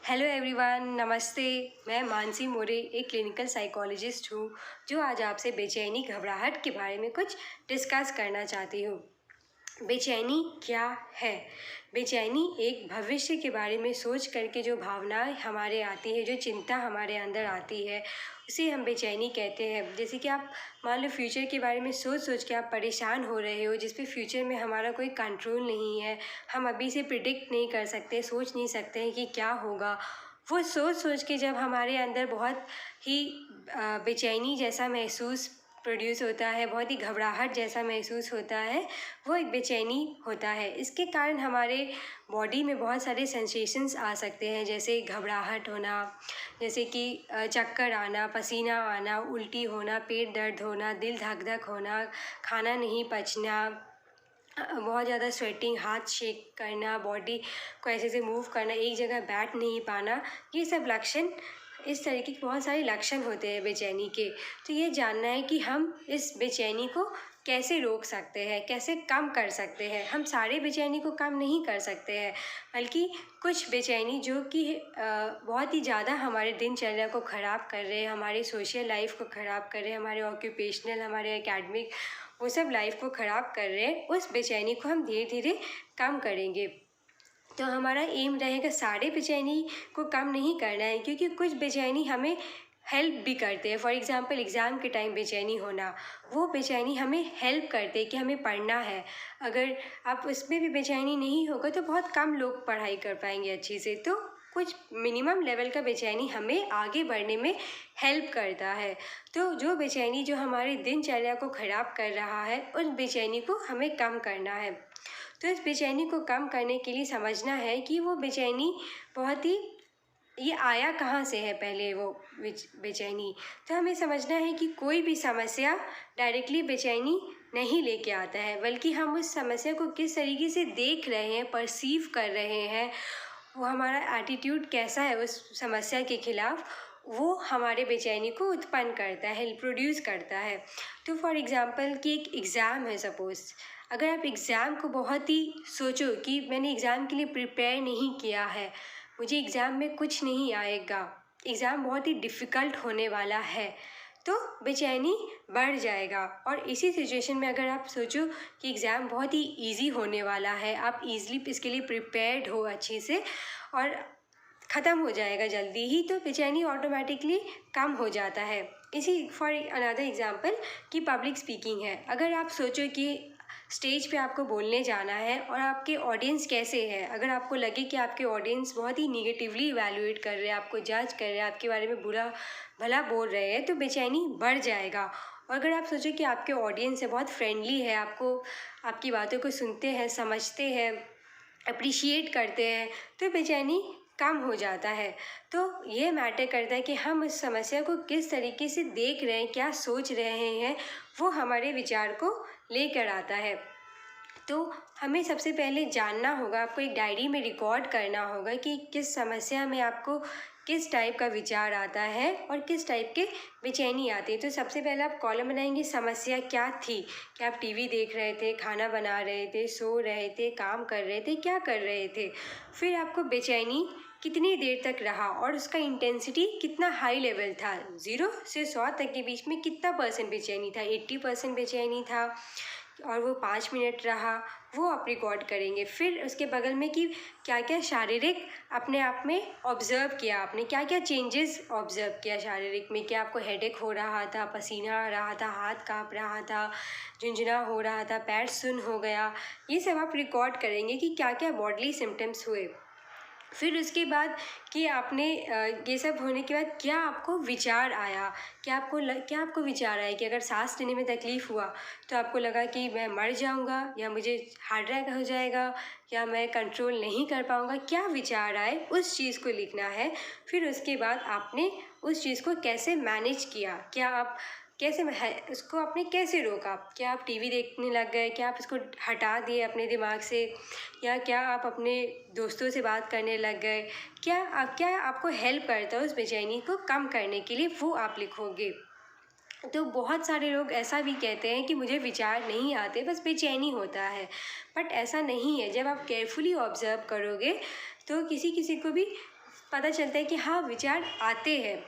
Hello everyone, नमस्ते। मैं मानसी मोरे एक क्लिनिकल साइकोलॉजिस्ट हूँ जो आज आपसे बेचैनी घबराहट के बारे में कुछ डिस्कस करना चाहती हूँ। बेचैनी क्या है? बेचैनी एक भविष्य के बारे में सोच करके जो भावनाएं हमारे आती है, जो चिंता हमारे अंदर आती है, उसे हम बेचैनी कहते हैं। जैसे कि आप मान लो फ्यूचर के बारे में सोच सोच के आप परेशान हो रहे हो, जिस पे फ्यूचर में हमारा कोई कंट्रोल नहीं है। हम अभी से प्रिडिक्ट नहीं कर सकते, सोच नहीं सकते हैं कि क्या होगा। वो सोच सोच के जब हमारे अंदर बहुत ही बेचैनी जैसा महसूस प्रोड्यूस होता है, बहुत ही घबराहट जैसा महसूस होता है, वो एक बेचैनी होता है। इसके कारण हमारे बॉडी में बहुत सारे सेंसेशंस आ सकते हैं, जैसे घबराहट होना, जैसे कि चक्कर आना, पसीना आना, उल्टी होना, पेट दर्द होना, दिल धक धक होना, खाना नहीं पचना, बहुत ज़्यादा स्वेटिंग, हाथ शेक करना, बॉडी को ऐसे से मूव करना, एक जगह बैठ नहीं पाना। ये सब लक्षण, इस तरीके के बहुत सारे लक्षण होते हैं बेचैनी के। तो ये जानना है कि हम इस बेचैनी को कैसे रोक सकते हैं, कैसे कम कर सकते हैं। हम सारे बेचैनी को कम नहीं कर सकते हैं, बल्कि कुछ बेचैनी जो कि बहुत ही ज़्यादा हमारे दिनचर्या को ख़राब कर रहे हैं, हमारे सोशल लाइफ को ख़राब कर रहे हैं, हमारे ऑक्यूपेशनल, हमारे एकेडमिक, वो सब लाइफ को ख़राब कर रहे हैं, उस बेचैनी को हम धीरे धीरे कम करेंगे। तो हमारा एम रहेगा सारे बेचैनी को कम नहीं करना है, क्योंकि कुछ बेचैनी हमें हेल्प भी करते हैं। फॉर एग्ज़ाम्पल एग्ज़ाम के टाइम बेचैनी होना, वो बेचैनी हमें हेल्प करते हैं कि हमें पढ़ना है। अगर आप उसमें भी बेचैनी नहीं होगा तो बहुत कम लोग पढ़ाई कर पाएंगे अच्छी से। तो कुछ मिनिमम लेवल का बेचैनी हमें आगे बढ़ने में हेल्प करता है। तो जो बेचैनी जो हमारी दिनचर्या को ख़राब कर रहा है, उस बेचैनी को हमें कम करना है। तो इस बेचैनी को कम करने के लिए समझना है कि वो बेचैनी बहुत ही, ये आया कहाँ से है पहले वो बेचैनी। तो हमें समझना है कि कोई भी समस्या डायरेक्टली बेचैनी नहीं लेके आता है, बल्कि हम उस समस्या को किस तरीके से देख रहे हैं, परसीव कर रहे हैं, वो हमारा एटीट्यूड कैसा है उस समस्या के खिलाफ, वो हमारे बेचैनी को उत्पन्न करता है, प्रोड्यूस करता है। तो फॉर एग्ज़ाम्पल कि एक एग्ज़ाम है सपोज़, अगर आप एग्ज़ाम को बहुत ही सोचो कि मैंने एग्ज़ाम के लिए प्रिपेयर नहीं किया है, मुझे एग्ज़ाम में कुछ नहीं आएगा, एग्ज़ाम बहुत ही डिफ़िकल्ट होने वाला है, तो बेचैनी बढ़ जाएगा। और इसी सिचुएशन में अगर आप सोचो कि एग्ज़ाम बहुत ही इजी होने वाला है, आप इजीली इसके लिए प्रिपेयर्ड हो अच्छे से और ख़त्म हो जाएगा जल्दी ही, तो बेचैनी ऑटोमेटिकली कम हो जाता है। इसी फॉर अनदर एग्ज़ाम्पल कि पब्लिक स्पीकिंग है, अगर आप सोचो कि स्टेज पे आपको बोलने जाना है और आपके ऑडियंस कैसे है, अगर आपको लगे कि आपके ऑडियंस बहुत ही निगेटिवली इवैल्यूएट कर रहे हैं, आपको जज कर रहे हैं, आपके बारे में बुरा भला बोल रहे हैं, तो बेचैनी बढ़ जाएगा। और अगर आप सोचो कि आपके ऑडियंस है बहुत फ्रेंडली है, आपको आपकी बातों को सुनते हैं, समझते हैं, अप्रिशिएट करते हैं, तो बेचैनी कम हो जाता है। तो ये मैटर करता है कि हम इस समस्या को किस तरीके से देख रहे हैं, क्या सोच रहे हैं, वो हमारे विचार को लेकर आता है। तो हमें सबसे पहले जानना होगा, आपको एक डायरी में रिकॉर्ड करना होगा कि किस समस्या में आपको किस टाइप का विचार आता है और किस टाइप के बेचैनी आती है। तो सबसे पहले आप कॉलम बनाएंगे, समस्या क्या थी, क्या आप टीवी देख रहे थे, खाना बना रहे थे, सो रहे थे, काम कर रहे थे, क्या कर रहे थे। फिर आपको बेचैनी कितनी देर तक रहा और उसका इंटेंसिटी कितना हाई लेवल था, 0 से 100 तक के बीच में कितना परसेंट बेचैनी था, 80% बेचैनी था और वो 5 मिनट रहा, वो आप रिकॉर्ड करेंगे। फिर उसके बगल में कि क्या क्या शारीरिक अपने आप में ऑब्ज़र्व किया, आपने क्या क्या चेंजेस ऑब्ज़र्व किया शारीरिक में, क्या आपको हेडेक हो रहा था, पसीना आ रहा था, हाथ काँप रहा था, झुंझुना हो रहा था, पैर सुन्न हो गया, ये सब आप रिकॉर्ड करेंगे कि क्या क्या बॉडली सिम्टम्स हुए। फिर उसके बाद कि आपने ये सब होने के बाद क्या आपको विचार आया, क्या आपको विचार आया कि अगर सांस लेने में तकलीफ़ हुआ तो आपको लगा कि मैं मर जाऊंगा या मुझे हार्ट अटैक हो जाएगा या मैं कंट्रोल नहीं कर पाऊंगा, क्या विचार आए उस चीज़ को लिखना है। फिर उसके बाद आपने उस चीज़ को कैसे मैनेज किया, क्या आप कैसे उसको आपने कैसे रोका, क्या आप टीवी देखने लग गए, क्या आप इसको हटा दिए अपने दिमाग से, या क्या आप अपने दोस्तों से बात करने लग गए, क्या आपको हेल्प करता है उस बेचैनी को कम करने के लिए, वो आप लिखोगे। तो बहुत सारे लोग ऐसा भी कहते हैं कि मुझे विचार नहीं आते, बस बेचैनी होता है, बट ऐसा नहीं है। जब आप केयरफुली ऑब्ज़र्व करोगे तो किसी किसी को भी पता चलता है कि हाँ विचार आते हैं,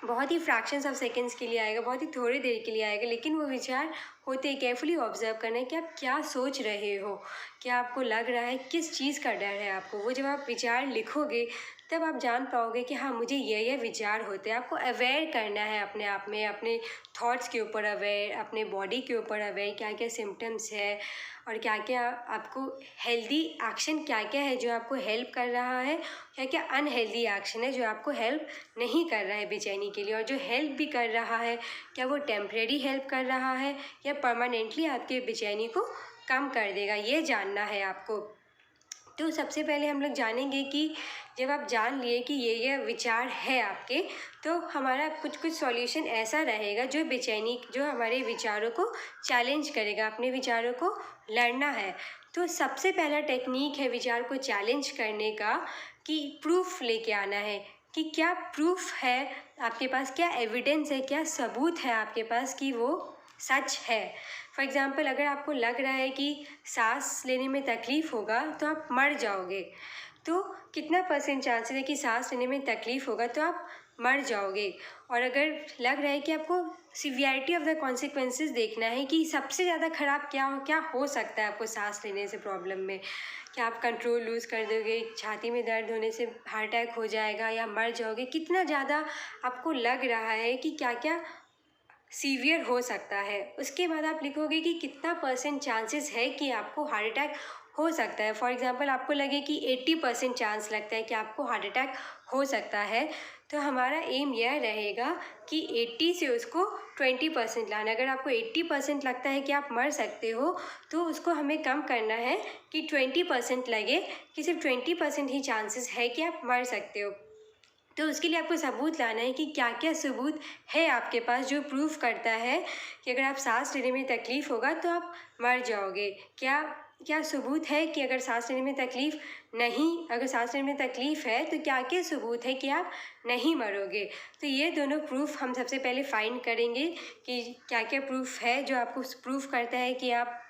बहुत ही फ्रैक्शंस ऑफ सेकंड्स के लिए आएगा, बहुत ही थोड़ी देर के लिए आएगा, लेकिन वो विचार होते हैं। केयरफुली ऑब्जर्व करना है कि आप क्या सोच रहे हो, क्या आपको लग रहा है, किस चीज़ का डर है आपको। वो जब आप विचार लिखोगे तब आप जान पाओगे कि हाँ मुझे ये विचार होते हैं। आपको अवेयर करना है अपने आप में, अपने थॉट्स के ऊपर अवेयर, अपने बॉडी के ऊपर अवेयर, क्या क्या सिम्टम्स है और क्या क्या आपको हेल्दी एक्शन क्या क्या है जो आपको हेल्प कर रहा है, क्या क्या अनहेल्दी एक्शन है जो आपको हेल्प नहीं कर रहा है बेचैनी के लिए, और जो हेल्प भी कर रहा है क्या वो टेम्परेरी हेल्प कर रहा है या परमानेंटली आपके बेचैनी को कम कर देगा, ये जानना है आपको। तो सबसे पहले हम लोग जानेंगे कि जब आप जान लिए कि ये विचार है आपके, तो हमारा कुछ कुछ सॉल्यूशन ऐसा रहेगा जो बेचैनी, जो हमारे विचारों को चैलेंज करेगा, अपने विचारों को लड़ना है। तो सबसे पहला टेक्निक है विचार को चैलेंज करने का कि प्रूफ लेके आना है कि क्या प्रूफ है आपके पास, क्या एविडेंस है, क्या सबूत है आपके पास कि वो सच है। फॉर एग्ज़ाम्पल, अगर आपको लग रहा है कि सांस लेने में तकलीफ़ होगा तो आप मर जाओगे, तो कितना % चांसेस है कि सांस लेने में तकलीफ़ होगा तो आप मर जाओगे। और अगर लग रहा है कि आपको सिवियरिटी ऑफ द कॉन्सिक्वेंसेस देखना है कि सबसे ज़्यादा ख़राब क्या हो सकता है आपको सांस लेने से प्रॉब्लम में, क्या आप कंट्रोल लूज़ कर दोगे, छाती में दर्द होने से हार्ट अटैक हो जाएगा या मर जाओगे, कितना ज़्यादा आपको लग रहा है कि क्या क्या सीवियर हो सकता है। उसके बाद आप लिखोगे कि कितना % चांसेस है कि आपको हार्ट अटैक हो सकता है। फॉर एग्ज़ाम्पल, आपको लगे कि 80% चांस लगता है कि आपको हार्ट अटैक हो सकता है, तो हमारा एम यह रहेगा कि 80 से उसको 20% लाना। अगर आपको 80% लगता है कि आप मर सकते हो तो उसको हमें कम करना है कि 20% लगे, कि सिर्फ 20% ही चांसेस है कि आप मर सकते हो। तो उसके लिए आपको सबूत लाना है कि क्या क्या सबूत है आपके पास जो प्रूफ करता है कि अगर आप सांस लेने में तकलीफ़ होगा तो आप मर जाओगे। क्या क्या सबूत है कि अगर सांस लेने में तकलीफ़ नहीं, अगर सांस लेने में तकलीफ़ है तो क्या क्या सबूत है कि आप नहीं मरोगे। तो ये दोनों प्रूफ हम सबसे पहले फाइंड करेंगे कि क्या क्या प्रूफ है जो आपको प्रूफ करता है कि आप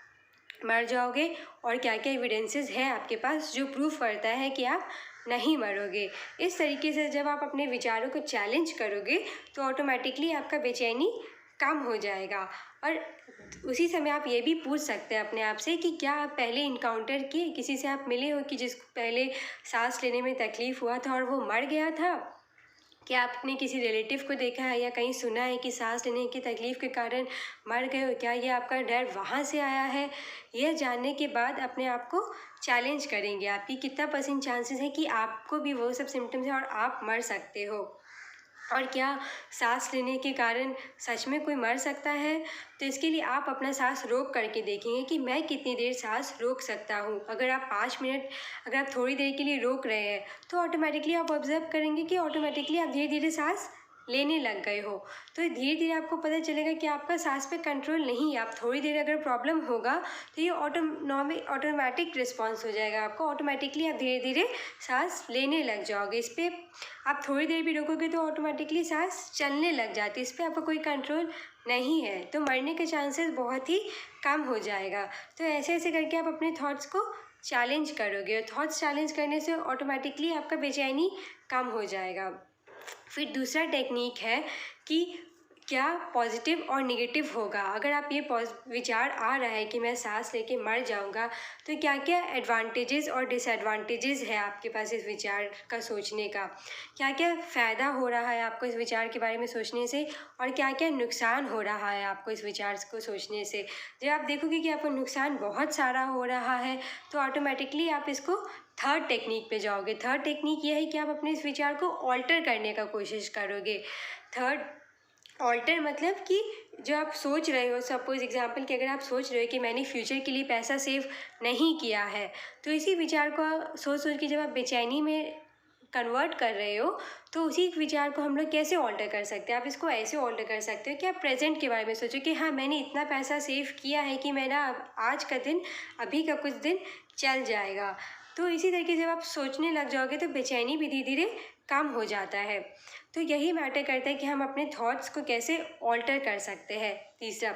मर जाओगे, और क्या क्या एविडेंसेस है आपके पास जो प्रूफ करता है कि आप नहीं मरोगे। इस तरीके से जब आप अपने विचारों को चैलेंज करोगे तो ऑटोमेटिकली आपका बेचैनी कम हो जाएगा। और उसी समय आप ये भी पूछ सकते हैं अपने आप से कि क्या आप पहले इनकाउंटर किए, किसी से आप मिले हो कि जिसको पहले सांस लेने में तकलीफ़ हुआ था और वो मर गया था। क्या आपने किसी रिलेटिव को देखा है या कहीं सुना है कि सांस लेने की तकलीफ़ के कारण मर गए हो, क्या ये आपका डर वहाँ से आया है। यह जानने के बाद अपने आप को चैलेंज करेंगे आपकी कितना % चांसेस है कि आपको भी वो सब सिम्टम्स हैं और आप मर सकते हो, और क्या सांस लेने के कारण सच में कोई मर सकता है। तो इसके लिए आप अपना सांस रोक करके देखेंगे कि मैं कितनी देर सांस रोक सकता हूँ। अगर आप 5 मिनट, अगर आप थोड़ी देर के लिए रोक रहे हैं तो ऑटोमेटिकली आप ऑब्जर्व करेंगे कि ऑटोमेटिकली आप धीरे धीरे सांस लेने लग गए हो। तो धीरे धीरे आपको पता चलेगा कि आपका सांस पे कंट्रोल नहीं है। आप थोड़ी देर अगर प्रॉब्लम होगा तो ये ऑटोमेटिक रिस्पॉन्स हो जाएगा, आपको ऑटोमेटिकली आप धीरे धीरे सांस लेने लग जाओगे। इस पर आप थोड़ी देर भी रोकोगे तो ऑटोमेटिकली सांस चलने लग जाती है, इस पर आपका कोई कंट्रोल नहीं है, तो मरने के चांसेस बहुत ही कम हो जाएगा। तो ऐसे ऐसे करके आप अपने थॉट्स को चैलेंज करोगे, और थॉट्स चैलेंज करने से ऑटोमेटिकली आपका बेचैनी कम हो जाएगा। फिर दूसरा टेक्निक है कि क्या पॉजिटिव और नेगेटिव होगा। अगर आप ये विचार आ रहा है कि मैं सांस लेके मर जाऊंगा, तो क्या क्या एडवांटेजेस और डिसएडवांटेजेस है आपके पास इस विचार का सोचने का, क्या क्या फ़ायदा हो रहा है आपको इस विचार के बारे में सोचने से, और क्या क्या नुकसान हो रहा है आपको इस विचार को सोचने से। जब आप देखोगे कि आपको नुकसान बहुत सारा हो रहा है तो ऑटोमेटिकली आप इसको थर्ड टेक्निक पे जाओगे। थर्ड टेक्निक ये है कि आप अपने इस विचार को ऑल्टर करने का कोशिश करोगे। थर्ड ऑल्टर मतलब कि जो आप सोच रहे हो, सपोज एग्जांपल कि अगर आप सोच रहे हो कि मैंने फ्यूचर के लिए पैसा सेव नहीं किया है, तो इसी विचार को सोच सोच के जब आप बेचैनी में कन्वर्ट कर रहे हो तो उसी विचार को हम लोग कैसे ऑल्टर कर सकते हैं। आप इसको ऐसे ऑल्टर कर सकते हो कि आप प्रेजेंट के बारे में सोचो कि हाँ मैंने इतना पैसा सेव किया है कि मेरा आज का दिन, अभी का कुछ दिन चल जाएगा। तो इसी तरीके से जब आप सोचने लग जाओगे तो बेचैनी भी धीरे धीरे कम हो जाता है। तो यही मैटर करता है कि हम अपने थॉट्स को कैसे ऑल्टर कर सकते हैं। तीसरा,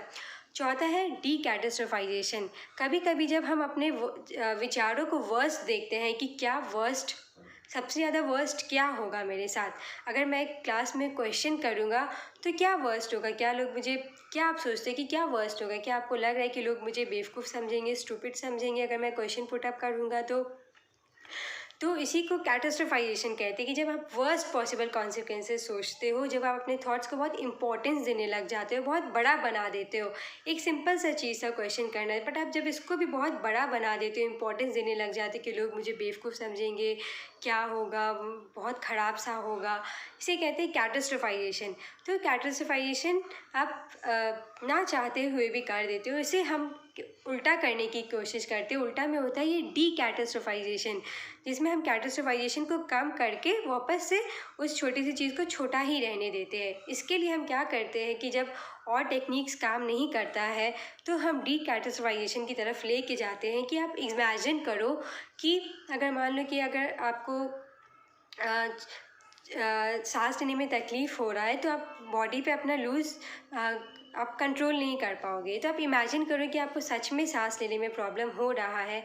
चौथा है डी कैटास्ट्रोफाइजेशन। कभी कभी जब हम अपने विचारों को वर्स्ट देखते हैं कि क्या वर्स्ट सबसे ज़्यादा वर्स्ट क्या होगा मेरे साथ। अगर मैं क्लास में क्वेश्चन करूँगा तो क्या वर्स्ट होगा, क्या लोग मुझे, क्या आप सोचते हैं कि क्या वर्स्ट होगा? क्या आपको लग रहा है कि लोग मुझे बेवकूफ़ समझेंगे, स्टूपिड समझेंगे अगर मैं क्वेश्चन पुट अप करूँगा तो इसी को कैटास्ट्रोफाइजेशन कहते हैं कि जब आप वर्स्ट पॉसिबल कॉन्सिक्वेंसेस सोचते हो, जब आप अपने थॉट्स को बहुत इंपॉर्टेंस देने लग जाते हो, बहुत बड़ा बना देते हो। एक सिंपल सा चीज़ सा क्वेश्चन करना है, बट आप जब इसको भी बहुत बड़ा बना देते हो, इंपॉर्टेंस देने लग जाते हो कि लोग मुझे बेवकूफ़ समझेंगे, क्या होगा, बहुत ख़राब सा होगा, इसे कहते हैं कैटास्ट्रोफाइजेशन। तो कैटास्ट्रोफाइजेशन आप ना चाहते हुए भी कर देते हो। इसे हम उल्टा करने की कोशिश करते हैं। उल्टा में होता है ये डी कैटास्ट्रोफाइजेशन, जिसमें हम कैटास्ट्रोफाइजेशन को कम करके वापस से उस छोटी सी चीज़ को छोटा ही रहने देते हैं। इसके लिए हम क्या करते हैं कि जब और टेक्निक्स काम नहीं करता है तो हम डी कैटास्ट्रोफाइजेशन की तरफ ले के जाते हैं कि आप इमेजिन करो कि अगर मान लो कि अगर आपको सांस लेने में तकलीफ़ हो रहा है तो आप बॉडी पे अपना आप कंट्रोल नहीं कर पाओगे। तो आप इमेजिन करो कि आपको सच में सांस लेने में प्रॉब्लम हो रहा है,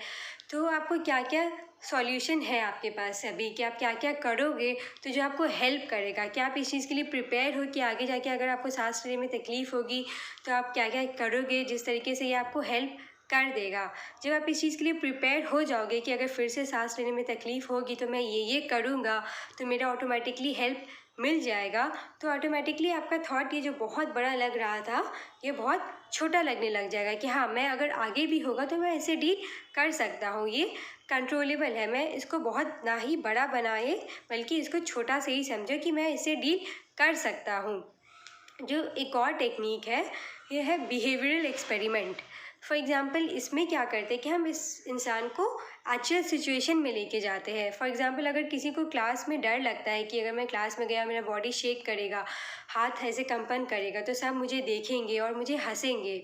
तो आपको क्या क्या सॉल्यूशन है आपके पास अभी, कि आप क्या क्या करोगे तो जो आपको हेल्प करेगा। क्या आप इस चीज़ के लिए प्रिपेयर हो कि आगे जाके अगर आपको सांस लेने में तकलीफ़ होगी तो आप क्या क्या करोगे जिस तरीके से ये आपको हेल्प कर देगा। जब आप इस चीज़ के लिए प्रिपेयर हो जाओगे कि अगर फिर से सांस लेने में तकलीफ़ होगी तो मैं ये करूँगा तो मेरा ऑटोमेटिकली हेल्प मिल जाएगा, तो ऑटोमेटिकली आपका थॉट ये जो बहुत बड़ा लग रहा था ये बहुत छोटा लगने लग जाएगा कि हाँ, मैं अगर आगे भी होगा तो मैं इसे डील कर सकता हूँ, ये कंट्रोलेबल है। मैं इसको बहुत ना ही बड़ा बनाए बल्कि इसको छोटा से ही समझो कि मैं इसे डील कर सकता हूँ। जो एक और टेक्निक है ये है बिहेवियरल एक्सपेरिमेंट। फॉर एग्ज़ाम्पल इसमें क्या करते हैं कि हम इस इंसान को एक्चुअल सिचुएशन में लेके जाते हैं। फॉर एग्ज़ाम्पल अगर किसी को क्लास में डर लगता है कि अगर मैं क्लास में गया मेरा बॉडी शेक करेगा, हाथ ऐसे कंपन करेगा तो सब मुझे देखेंगे और मुझे हंसेंगे,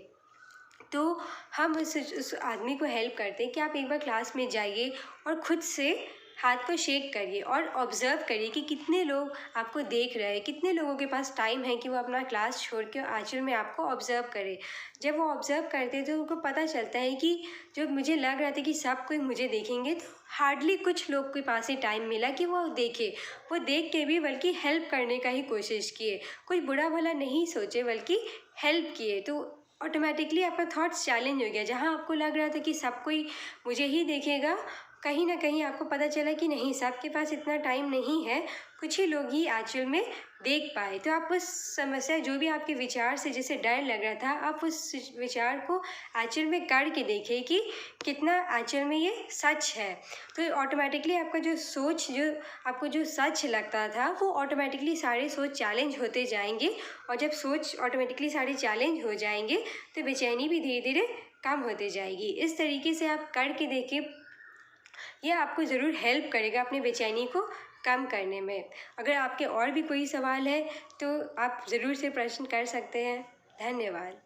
तो हम उस आदमी को हेल्प करते हैं कि आप एक बार क्लास में जाइए और ख़ुद से हाथ को शेक करिए और ऑब्ज़र्व करिए कि कितने लोग आपको देख रहे हैं, कितने लोगों के पास टाइम है कि वो अपना क्लास छोड़ के एक्चुअल में आपको ऑब्ज़र्व करें। जब वो ऑब्ज़र्व करते हैं तो उनको पता चलता है कि जो मुझे लग रहा था कि सब कोई मुझे देखेंगे, तो हार्डली कुछ लोग के पास ही टाइम मिला कि वो देखे। वो देख के भी बल्कि हेल्प करने का ही कोशिश किए, कोई बुरा भला नहीं सोचे बल्कि हेल्प किए। तो ऑटोमेटिकली आपका थॉट्स चैलेंज हो गया। जहाँ आपको लग रहा था कि सब कोई मुझे ही देखेगा, कहीं ना कहीं आपको पता चला कि नहीं, सबके पास इतना टाइम नहीं है, कुछ ही लोग ही एक्चुअल में देख पाए। तो आप उस समस्या, जो भी आपके विचार से जैसे डर लग रहा था, आप उस विचार को एक्चुअल में करके देखिए कि कितना एक्चुअल में ये सच है। तो ऑटोमेटिकली आपका जो सोच, जो आपको जो सच लगता था वो ऑटोमेटिकली सारे सोच चैलेंज होते जाएंगे, और जब सोच ऑटोमेटिकली सारे चैलेंज हो जाएंगे तो बेचैनी भी धीरे धीरे कम होते जाएगी। इस तरीके से आप करके देखिए, यह आपको ज़रूर हेल्प करेगा अपनी बेचैनी को कम करने में। अगर आपके और भी कोई सवाल है तो आप ज़रूर से प्रश्न कर सकते हैं। धन्यवाद।